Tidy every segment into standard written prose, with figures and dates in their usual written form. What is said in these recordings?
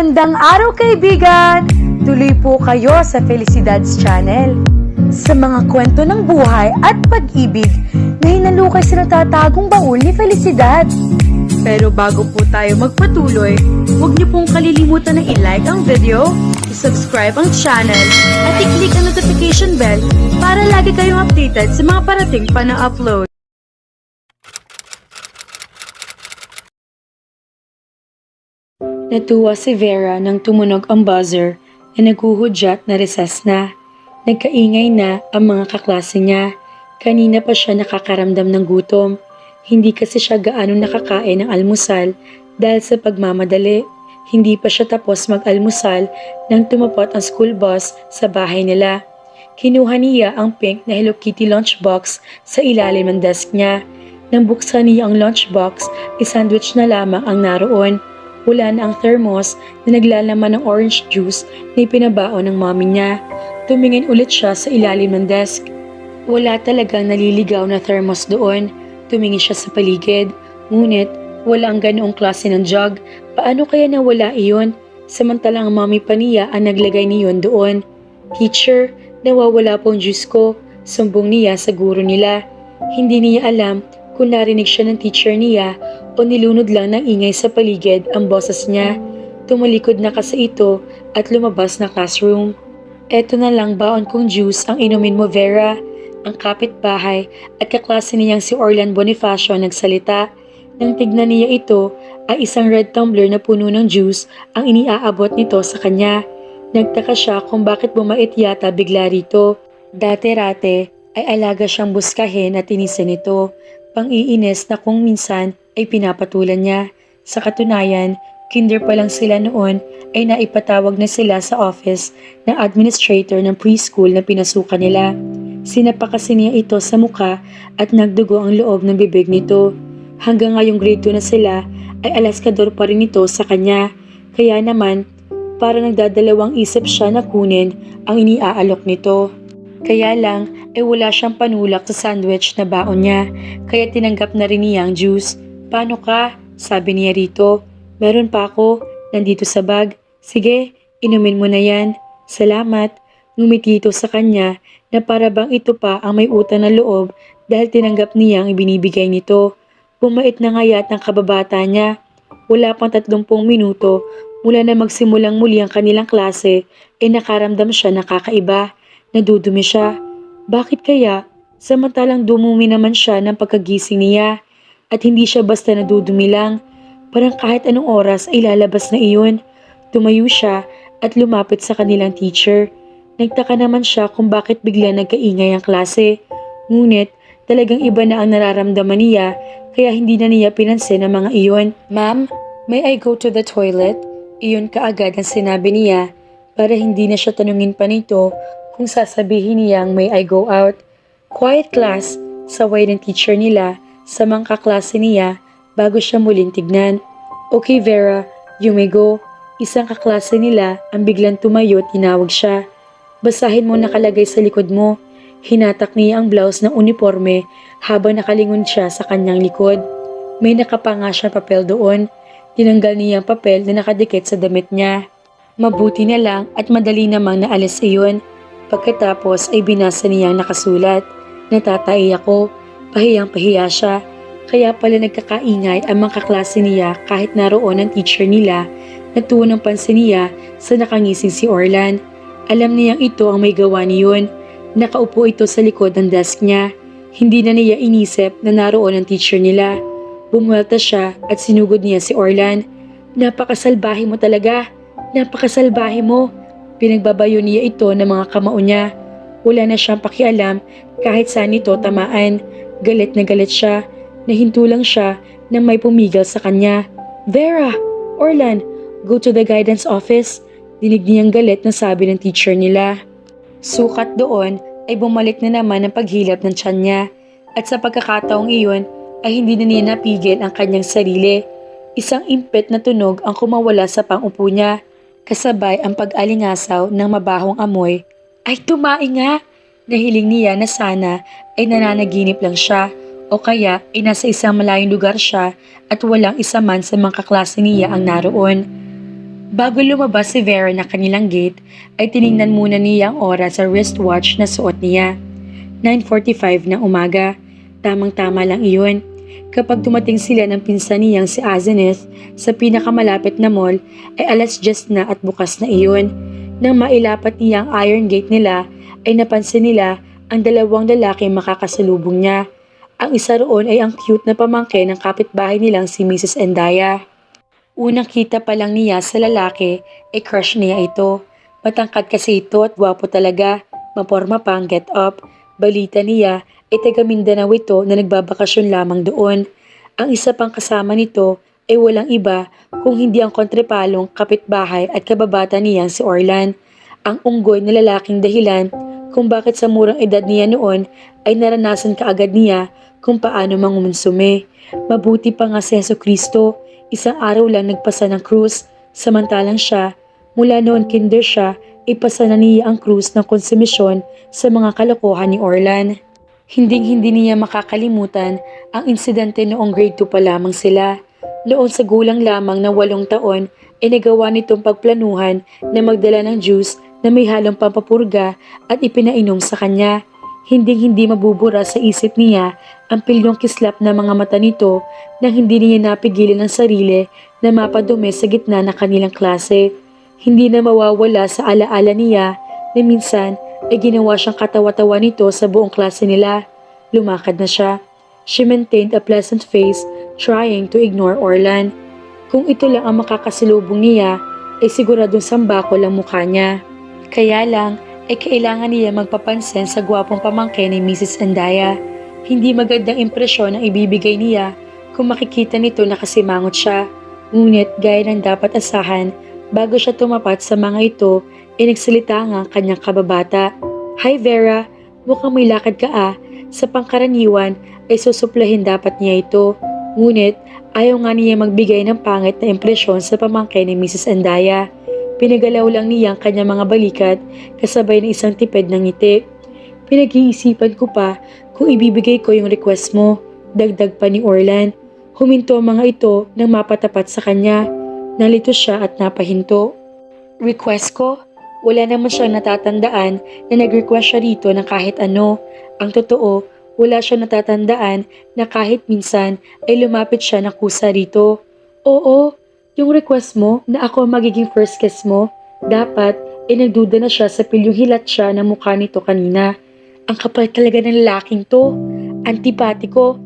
Magandang araw kaibigan! Tuloy po kayo sa Felicidad's Channel. Sa mga kwento ng buhay at pag-ibig na hinalukay sa natatagong baul ni Felicidad. Pero bago po tayo magpatuloy, huwag niyo pong kalilimutan na i-like ang video, i-subscribe ang channel, at i-click ang notification bell para lagi kayong updated sa mga parating pa na upload. Natuwa si Vera nang tumunog ang buzzer na naghuhudyat na recess na. Nagkaingay na ang mga kaklase niya. Kanina pa siya nakakaramdam ng gutom. Hindi kasi siya gaano nakakain ng almusal dahil sa pagmamadali. Hindi pa siya tapos mag-almusal nang tumapot ang school bus sa bahay nila. Kinuha niya ang pink na Hello Kitty lunchbox sa ilalim ng desk niya. Nang buksan niya ang lunchbox, isandwich na lamang ang naroon. Wala na ang thermos na naglalaman ng orange juice na ipinabaon ng mommy niya. Tumingin ulit siya sa ilalim ng desk. Wala talagang naliligaw na thermos doon. Tumingin siya sa paligid. Ngunit wala ang ganoong klase ng jug. Paano kaya nawala iyon? Samantalang ang mommy pa niya ang naglagay niyon doon. Teacher, nawawala pong juice ko. Sumbong niya sa guro nila. Hindi niya alam kung narinig siya ng teacher niya o nilunod lang ng ingay sa paligid ang boses niya. Tumalikod na kasi ito at lumabas na classroom. Eto na lang baon kong juice ang inumin mo, Vera. Ang kapitbahay at kaklase niyang si Orlan Bonifacio nagsalita. Nang tignan niya ito ay isang red tumbler na puno ng juice ang iniaabot nito sa kanya. Nagtaka siya kung bakit bumait yata bigla rito. Dati-rate ay alaga siyang buskahin at tinisan nito. Pang-iinis na kung minsan ay pinapatulan niya. Sa katunayan, kinder pa lang sila noon ay naipatawag na sila sa office ng administrator ng preschool na pinasukan nila. Sinapa kasi niya ito sa muka at nagdugo ang loob ng bibig nito. Hanggang ngayong grade 2 na sila ay alaskador pa rin ito sa kanya. Kaya naman, para nagdadalawang isip siya na kunin ang iniaalok nito. Kaya lang ay wala siyang panulak sa sandwich na baon niya, kaya tinanggap na rin niya ang juice. Paano ka? Sabi niya rito. Meron pa ako, nandito sa bag. Sige, inumin mo na yan. Salamat. Ngumiti ito sa kanya na para bang ito pa ang may utang na loob dahil tinanggap niya ang ibinibigay nito. Bumait na nga yata ang kababata niya. Wala pang 30 minuto mula na magsimulang muli ang kanilang klase ay nakaramdam siya na kakaiba. Nadudumi siya. Bakit kaya? Samantalang dumumi naman siya ng pagkagising niya. At hindi siya basta nadudumi lang. Parang kahit anong oras ay lalabas na iyon. Tumayo siya at lumapit sa kanilang teacher. Nagtaka naman siya kung bakit bigla nagkaingay ang klase. Ngunit talagang iba na ang nararamdaman niya kaya hindi na niya pinansin ang mga iyon. Ma'am, may I go to the toilet? Iyon kaagad ang sinabi niya para hindi na siya tanungin pa nito kung sasabihin niyang may I go out. Quiet class, saway ng teacher nila sa mga kaklase niya bago siya muling tignan. Okay Vera, you may go. Isang kaklase nila ang biglang tumayo at tinawag siya. Basahin mo nakalagay sa likod mo. Hinatak niya ang blouse ng uniforme habang nakalingon siya sa kanyang likod. May nakapanga siyang papel doon. Tinanggal niya ang papel na nakadikit sa damit niya. Mabuti na lang at madali namang naalis iyon. Pagkatapos ay binasa niyang nakasulat. Natatai ako. Pahiyang-pahiya siya. Kaya pala nagkakaingay ang mga kaklase niya kahit naroon ang teacher nila. Natuon ang pansin niya sa nakangising si Orlan. Alam niyang ito ang may gawa niyon. Nakaupo ito sa likod ng desk niya. Hindi na niya inisip na naroon ang teacher nila. Bumuelta siya at sinugod niya si Orlan. Napakasalbahe mo talaga. Napakasalbahe mo. Pinagbabayo niya ito ng mga kamao niya. Wala na siyang pakialam kahit saan ito tamaan. Galit na galit siya. Nahinto lang siya nang may pumigil sa kanya. Vera! Orlan! Go to the guidance office. Dinig niyang galit na sabi ng teacher nila. Sukat doon ay bumalik na naman ang paghilap ng tiyan niya. At sa pagkakataong iyon ay hindi na niya napigil ang kanyang sarili. Isang impet na tunog ang kumawala sa pang-upo niya. Kasabay ang pag-alingasaw ng mabahong amoy. Ay tumae nga! Nahiling niya na sana ay nananaginip lang siya o kaya ay nasa isang malayong lugar siya at walang isa man sa mga kaklase niya ang naroon. Bago lumabas si Vera na kanilang gate, ay tiningnan muna niya ang oras sa wristwatch na suot niya. 9:45 ng umaga. Tamang-tama lang iyon. Kapag dumating sila ng pinsan niyang si Azeneth sa pinakamalapit na mall, ay 10:10 na at bukas na iyon. Nang mailapat niya ang iron gate nila, ay napansin nila ang dalawang lalaki makakasalubong niya. Ang isa roon ay ang cute na pamangkin ng kapitbahay nilang si Mrs. Endaya. Unang kita pa lang niya sa lalaki ay crush niya ito. Matangkad kasi ito at gwapo talaga, maporma pa ang get up. Balita niya ay taga Mindanao ito na nagbabakasyon lamang doon. Ang isa pang kasama nito ay walang iba kung hindi ang kontrepalong kapitbahay at kababata niyang si Orlan. Ang unggoy na lalaking dahilan kung bakit sa murang edad niya noon ay naranasan kaagad niya kung paano mangumonsume. Mabuti pa nga si Jesucristo. Isang araw lang nagpasa ng krus, samantalang siya, mula noon kinder siya, ipasa na niya ang krus ng konsumisyon sa mga kalokohan ni Orlan. Hinding-hindi niya makakalimutan ang insidente noong grade 2 pa lamang sila. Noon sa gulang lamang na 8 taon, ay nagawa nitong pagplanuhan na magdala ng juice na may halong pampapurga at ipinainom sa kanya. Hinding-hindi mabubura sa isip niya ang pilyong kislap na mga mata nito na hindi niya napigilan ang sarili na mapadumi sa gitna ng kanilang klase. Hindi na mawawala sa alaala niya na minsan ay ginawa siyang katawa-tawa nito sa buong klase nila. Lumakad na siya. She maintained a pleasant face, trying to ignore Orlan. Kung ito lang ang makakasalubong niya, ay siguradong sambakol ang mukha niya. Kaya lang, ay kailangan niya magpapansin sa gwapong pamangkin ni Mrs. Endaya. Hindi magandang impresyon ang ibibigay niya kung makikita nito na kasimangot siya. Ngunit gaya ng dapat asahan, bago siya tumapat sa mga ito, ay nagsalita nga ang kanyang kababata. Hi Vera, mukhang may lakad ka ah. Sa pangkaraniwan ay susuplahin dapat niya ito. Ngunit ayaw nga niya magbigay ng pangit na impresyon sa pamangkin ni Mrs. Endaya. Pinagalaw lang niya ang kanyang mga balikat kasabay ng isang tipid ng ngiti. Pinag-iisipan ko pa kung ibibigay ko yung request mo, dagdag pa ni Orlan. Huminto ang mga ito nang mapatapat sa kanya. Nalito siya at napahinto. Request ko? Wala naman siyang natatandaan na nag-request siya rito ng kahit ano. Ang totoo, wala siyang natatandaan na kahit minsan ay lumapit siya ng kusa rito. Oo, yung request mo na ako ang magiging first kiss mo, dapat ay nagduda na siya sa pilyong hilat siya ng mukha nito kanina. Ang kapal talaga ng lalaking to. Antipatiko.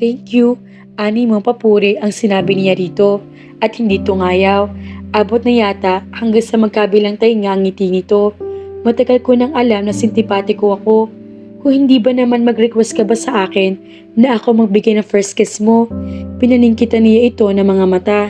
Thank you. Ani mong papuri ang sinabi niya rito at hindi tungayaw. Abot na yata hanggang sa magkabilang tainga ang ngiti nito. Matagal ko nang alam na sintipatiko ako. Kung hindi ba naman mag-request ka ba sa akin na ako magbigay ng first kiss mo? Pinaningkitan niya ito ng mga mata.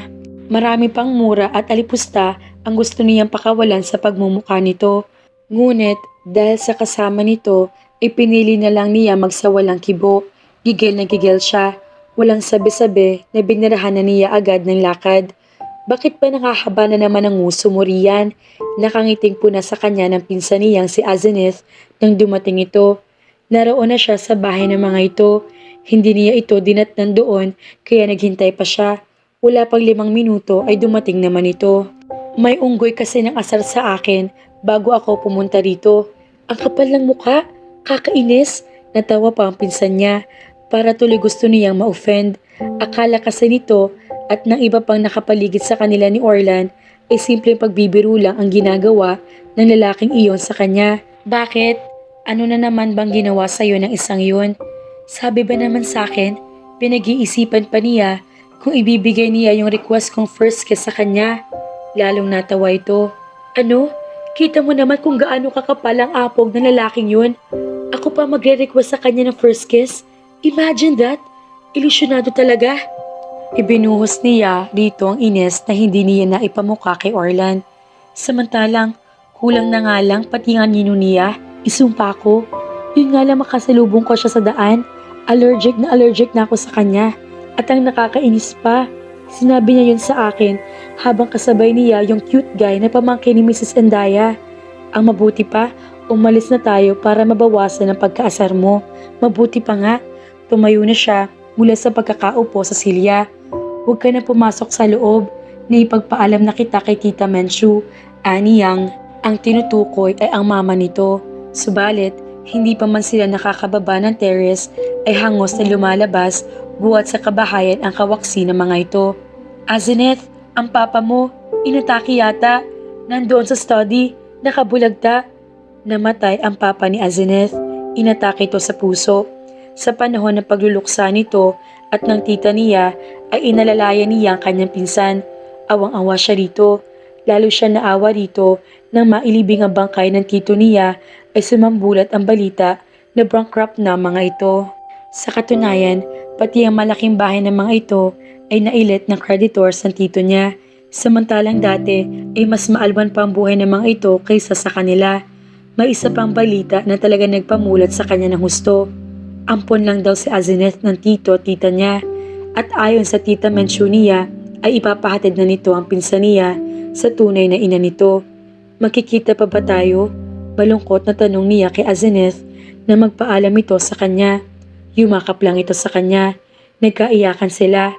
Marami pang mura at alipusta ang gusto niyang pakawalan sa pagmumukha nito. Ngunit dahil sa kasama nito, ay pinili na lang niya magsawalang kibo. Gigil na gigil siya. Walang sabi-sabi na binirahan na niya agad ng lakad. Bakit ba nakahaba na naman ang nguso mo riyan? Nakangiting po na sa kanya ng pinsan niyang si Azeneth nang dumating ito. Naroon na siya sa bahay ng mga ito. Hindi niya ito dinatnan doon kaya naghintay pa siya. Wala pang 5 minuto ay dumating naman ito. May unggoy kasi ng asar sa akin bago ako pumunta rito. Ang kapal ng mukha, kakainis. Natawa pa ang pinsan niya. Para tuloy gusto niyang ma-offend. Akala kasi nito at ng iba pang nakapaligid sa kanila ni Orlan ay simpleng pagbibiro lang ang ginagawa ng lalaking iyon sa kanya. Bakit? Ano na naman bang ginawa sa'yo ng isang yun? Sabi ba naman sa akin, pinag-iisipan pa niya kung ibibigay niya yung request kong first kiss sa kanya. Lalong natawa ito. Ano? Kita mo naman kung gaano kakapal ang apog ng lalaking yun. Ako pa magre-request sa kanya ng first kiss? Imagine that! Ilusyonado talaga. Ibinuhos niya dito ang ines na hindi niya naipamukha kay Orlan. Samantalang, kulang na nga lang pati nga nino niya, isumpa ko. Yun nga lang makasalubong ko siya sa daan. Allergic na ako sa kanya. At ang nakakainis pa, sinabi niya yun sa akin habang kasabay niya yung cute guy na pamangkin ni Mrs. Endaya. Ang mabuti pa, umalis na tayo para mabawasan ang pagkaasar mo. Mabuti pa nga, tumayo na siya mula sa pagkakaupo sa silya. Huwag ka na pumasok sa loob. Naipagpaalam na kita kay Tita Menchu, ani Yang. Ang tinutukoy ay ang mama nito. Subalit, hindi pa man sila nakakababa ng terrace ay hangos na lumalabas buhat sa kabahayan ang kawaksi ng mga ito. Azeneth, ang papa mo, inatake yata. Nandoon sa study, nakabulagta. Namatay ang papa ni Azeneth. Inatake ito sa puso. Sa panahon ng pagluluksa nito at ng tita niya ay inalalayan niya ang kanyang pinsan. Awang-awa siya rito. Lalo siya naawa rito nang mailibing ang bangkay ng tito niya ay sumambulat ang balita na bankrupt na mga ito. Sa katunayan, pati ang malaking bahay ng mga ito ay nailit ng creditors ng tito niya. Samantalang dati ay mas maalwan pa ang buhay ng mga ito kaysa sa kanila. May isa pang balita na talaga nagpamulat sa kanya ng husto. Ampon lang daw si Azeneth ng tito-tita niya at ayon sa tita Menchu niya ay ipapahatid na nito ang pinsan niya sa tunay na ina nito. Makikita pa ba tayo? Malungkot na tanong niya kay Azeneth na magpaalam ito sa kanya. Yumakap lang ito sa kanya. Nagkaiyakan sila.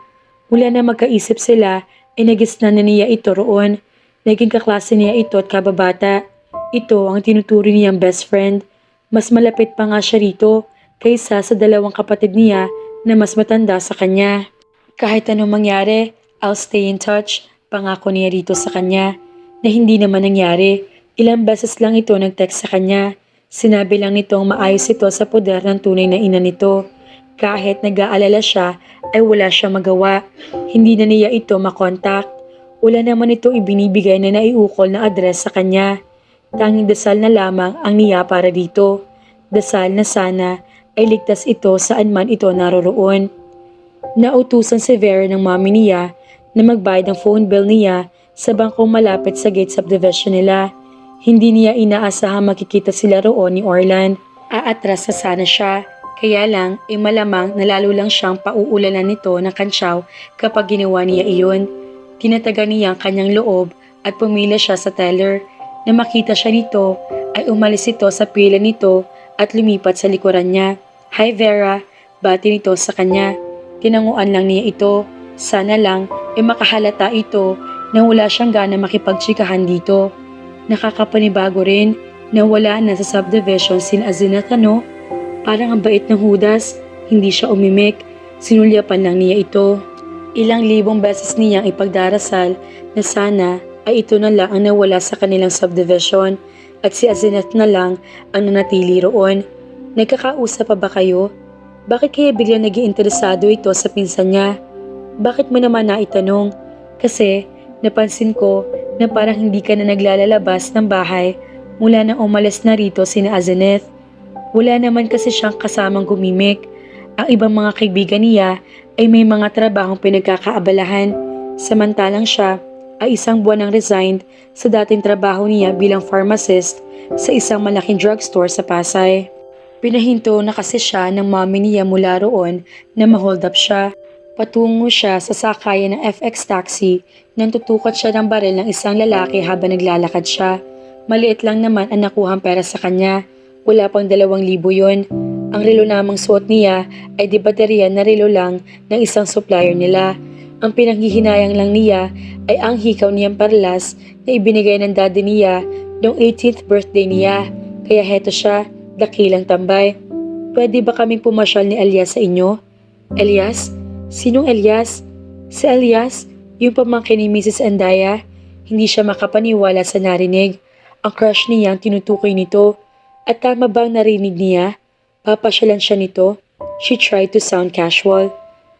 Mula na magkaisip sila ay nagisnan na niya ito roon. Naging kaklase niya ito at kababata. Ito ang tinuturi niyang best friend. Mas malapit pa nga siya rito kaysa sa dalawang kapatid niya na mas matanda sa kanya. Kahit anong mangyari, I'll stay in touch. Pangako niya rito sa kanya na hindi naman nangyari. Ilang beses lang ito nag-text sa kanya. Sinabi lang nitong maayos ito sa poder ng tunay na ina nito. Kahit nag-aalala siya ay wala siyang magawa. Hindi na niya ito makontak. Wala naman itong ibinibigay na naiukol na address sa kanya. Tanging dasal na lamang ang niya para dito. Dasal na sana ay ligtas ito saan man ito naroroon. Nautusan si Vera ng mami niya na magbayad ng phone bill niya sa bangkong malapit sa gate subdivision nila. Hindi niya inaasahang makikita sila roon ni Orlan. Aatras na sana siya. Kaya lang ay malamang na lalo lang siyang pauulanan nito ng kantsaw kapag ginawa niya iyon. Tinataga niya ang kanyang loob at pumila siya sa teller. Na makita siya nito ay umalis ito sa pila nito at lumipat sa likuran niya. Hi Vera, bati nito sa kanya. Tinanguan lang niya ito. Sana lang ay makahalata ito na wala siyang gana makipagtsikahan dito. Nakakapanibago rin na wala na sa subdivision sin Azeneth ano. Parang ang bait ng Judas, hindi siya umimik. Sinulyapan lang niya ito. Ilang libong beses niyang ipagdarasal na sana ay ito na lang ang nawala sa kanilang subdivision at si Azeneth na lang ang nanatili roon. Nagkakausap pa ba kayo? Bakit kaya biglang nag-iinteresado ito sa pinsan niya? Bakit mo naman naitanong? Kasi napansin ko na parang hindi ka na naglalalabas ng bahay mula nang umalis na rito sina Azeneth. Wala naman kasi siyang kasamang gumimik. Ang ibang mga kaibigan niya ay may mga trabahong pinagkakaabalahan. Samantalang siya ay isang buwan nang resigned sa dating trabaho niya bilang pharmacist sa isang malaking drugstore sa Pasay. Pinahinto na kasi siya ng mami niya mula roon na ma-hold up siya. Patungo siya sa sakayan ng FX taxi nang tutukat siya ng baril ng isang lalaki habang naglalakad siya. Maliit lang naman ang nakuhang pera sa kanya. Wala pang 2,000 yon. Ang relo namang suot niya ay di baterya na relo lang ng isang supplier nila. Ang pinanghihinayang lang niya ay ang hikaw niyang parlas na ibinigay ng daddy niya noong 18th birthday niya. Kaya heto siya, dakilang tambay. Pwede ba kaming pumasyal ni Elias sa inyo? Elias? Sinong Elias? Si Elias, yung pamangkin ni Mrs. Andaya. Hindi siya makapaniwala sa narinig. Ang crush niya ang tinutukoy nito. At tama bang narinig niya? Papasyalan siya nito? She tried to sound casual.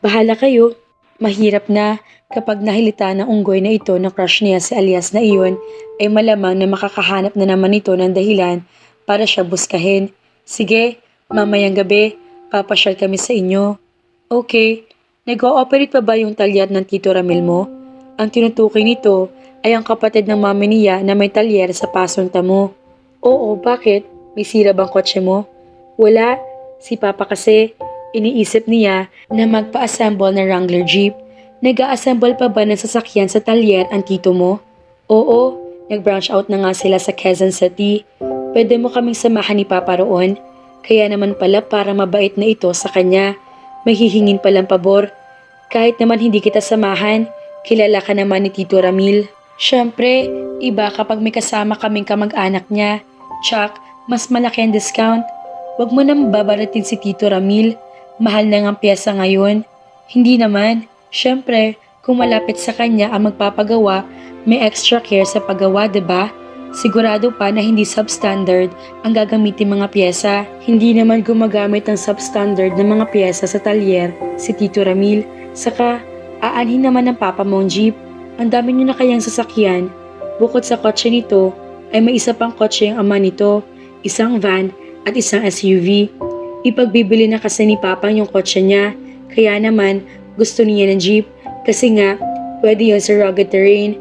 Bahala kayo. Mahirap na kapag nahilita ng unggoy na ito na crush niya si Elias na iyon ay malamang na makakahanap na naman ito ng dahilan para siya buskahin. Sige, mamayang gabi, papasyal kami sa inyo. Okay, nag-ooperate pa ba yung talyat ng Tito Ramil mo? Ang tinutukoy nito ay ang kapatid ng mami niya na may talyer sa pasunta mo. Oo, bakit? May sira bang kotse mo? Wala, si Papa kasi. Iniisip niya na magpa-assemble ng Wrangler Jeep. Nag-a-assemble pa ba ng sasakyan sa talyer ang tito mo? Oo, nag-branch out na nga sila sa Quezon City. Pwede mo kaming samahan ni Papa roon. Kaya naman pala para mabait na ito sa kanya. May hihingin palang pabor. Kahit naman hindi kita samahan, Kilala ka naman ni Tito Ramil. Siyempre, iba kapag may kasama kaming kamag-anak niya. Tsak, mas malaki ang discount. Huwag mo nang babaratin si Tito Ramil. Mahal na ang pyesa ngayon. Hindi naman. Siyempre, kung malapit sa kanya ang magpapagawa, may extra care sa paggawa, 'di ba? Sigurado pa na hindi substandard ang gagamitin mga pyesa. Hindi naman gumagamit ng substandard ng mga pyesa sa talyer si Tito Ramil. Saka, aanhin naman ng papa mong jeep. Ang dami niyo na kayang sasakyan. Bukod sa kotse nito, ay may isa pang kotse ang ama nito, isang van at isang SUV. Ipagbibili na kasi ni papa yung kotse niya. Kaya naman, gusto niya ng jeep kasi nga, pwede yun sa rugged terrain.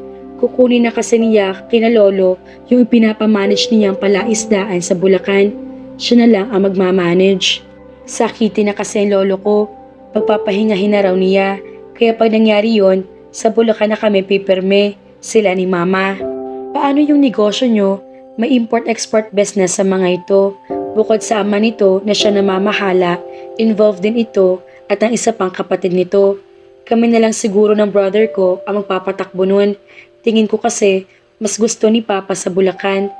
Kukunin na kasi niya kina lolo yung ipinapamanage niyang palaisdaan sa Bulacan. Siya na lang ang magmamanage. Sakiti na kasi ang lolo ko. Pagpapahingahin na raw niya. Kaya pag nangyari yon, sa Bulacan na kami pipirme, sila ni mama. Paano yung negosyo nyo? May import-export business sa mga ito. Bukod sa ama nito na siya namamahala, involved din ito at ang isa pang kapatid nito. Kami na lang siguro ng brother ko ang magpapatakbo nun. Tingin ko kasi mas gusto ni Papa sa Bulacan.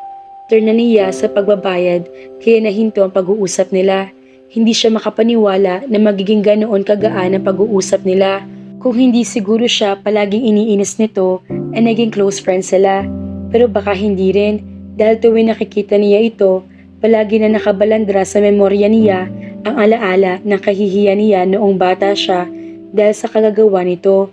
Turn na niya sa pagbabayad kaya nahinto ang pag-uusap nila. Hindi siya makapaniwala na magiging ganoon kagaan ang pag-uusap nila. Kung hindi siguro siya palaging iniinis nito ay naging close friends sila. Pero baka hindi rin dahil tuwing nakikita niya ito, palagi na nakabalandra sa memorya niya ang alaala ng kahihiyan niya noong bata siya dahil sa kagagawa nito.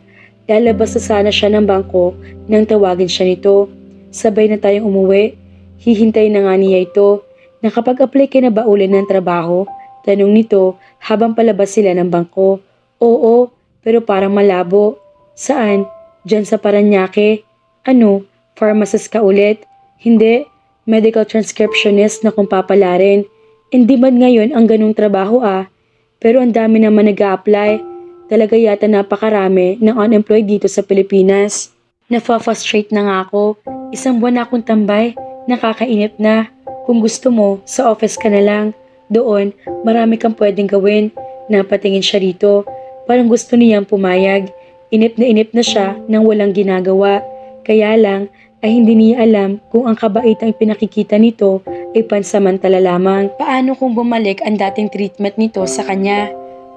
Lalabas na sana siya ng bangko nang tawagin siya nito. Sabay na tayong umuwi. Hihintay na nga niya ito. Nakapag-apply ka na ba uli ng trabaho? Tanong nito habang palabas sila ng bangko. Oo, pero parang malabo. Saan? Diyan sa Paranaque. Ano? Pharmacist ka ulit? Hindi. Medical transcriptionist na kung papalarin. Hindi man ngayon ang ganung trabaho Pero ang dami naman nag-a-apply. Talaga yata napakarami ng unemployed dito sa Pilipinas. Nafa-frustrate na nga ako. Isang buwan na akong tambay. Nakakainip na. Kung gusto mo, sa office ka na lang. Doon, marami kang pwedeng gawin. Napatingin siya rito. Parang gusto niyang pumayag. Inip na siya nang walang ginagawa. Kaya lang, ay hindi niya alam kung ang kabaitang pinakikita nito ay pansamantala lamang. Paano kung bumalik ang dating treatment nito sa kanya?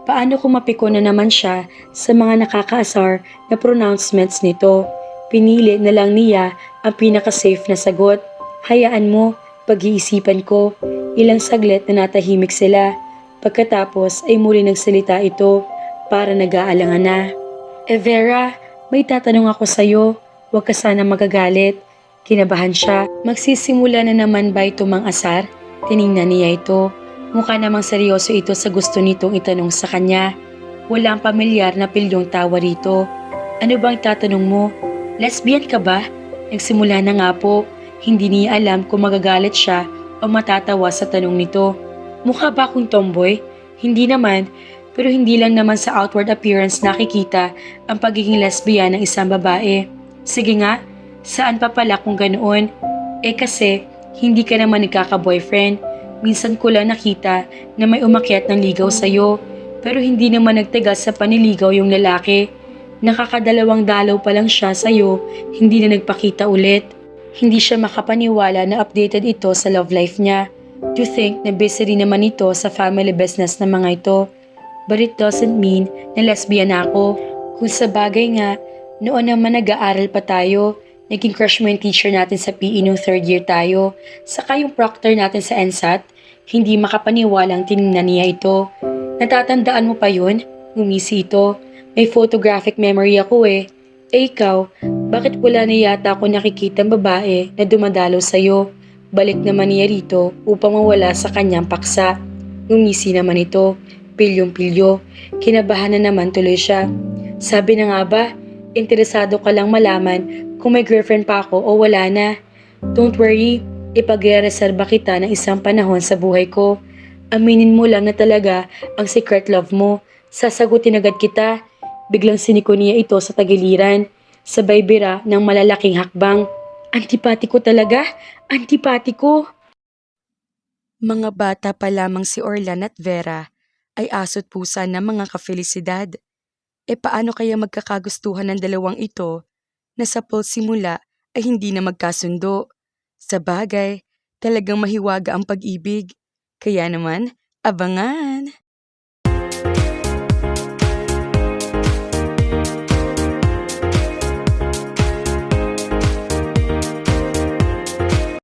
Paano kung mapiko na naman siya sa mga nakakaasar na pronouncements nito? Pinili na lang niya ang pinaka-safe na sagot. Hayaan mo, pag-iisipan ko. Ilang saglit na natahimik sila. Pagkatapos ay muli nagsalita ito para nag-aalangan na. Vera, may tatanong ako sa'yo. Huwag ka sana magagalit. Kinabahan siya. Magsisimula na naman ba ito mang-asar? Tiningnan niya ito. Mukha namang seryoso ito sa gusto nitong itanong sa kanya. Wala ang pamilyar na pilyong tawa rito. Ano bang tatanong mo? Lesbian ka ba? Nagsimula na nga po. Hindi niya alam kung magagalit siya o matatawa sa tanong nito. Mukha ba akong tomboy? Hindi naman, pero hindi lang naman sa outward appearance nakikita ang pagiging lesbian ng isang babae. Sige nga, saan pa pala kung ganoon? Kasi, hindi ka naman nagkaka-boyfriend. Minsan ko lang nakita na may umakyat ng ligaw sa'yo, pero hindi naman nagtagal sa paniligaw yung lalaki. Nakakadalawang dalaw pa lang siya sa'yo, hindi na nagpakita ulit. Hindi siya makapaniwala na updated ito sa love life niya. To think na busy rin naman ito sa family business ng mga ito. But it doesn't mean na lesbian ako. Kung sa bagay nga, noon naman nag-aaral pa tayo, naging crush mo yung teacher natin sa PE nung third year tayo. Saka yung proctor natin sa NSAT, hindi makapaniwalang tinignan niya ito. Natatandaan mo pa yun? Ngumisi ito. May photographic memory ako ikaw, bakit wala na yata ako nakikitang babae na dumadalo sa'yo? Balik naman niya rito upang mawala sa kanyang paksa. Ngumisi naman ito. Pilyong-pilyo. Kinabahan na naman tuloy siya. Sabi na nga ba, interesado ka lang malaman kung may girlfriend pa ako o wala na. Don't worry, ipagre-reserba kita ng isang panahon sa buhay ko. Aminin mo lang na talaga ang secret love mo. Sasagutin agad kita. Biglang siniko niya ito sa tagiliran. Sabay bira ng malalaking hakbang. Antipatiko talaga? Antipatiko? Mga bata pa lamang si Orlan at Vera ay aso't pusa ng mga kafelisidad. E paano kaya magkakagustuhan ng dalawang ito na sa simula ay hindi na magkasundo? Sa bagay, talagang mahiwaga ang pag-ibig. Kaya naman, abangan!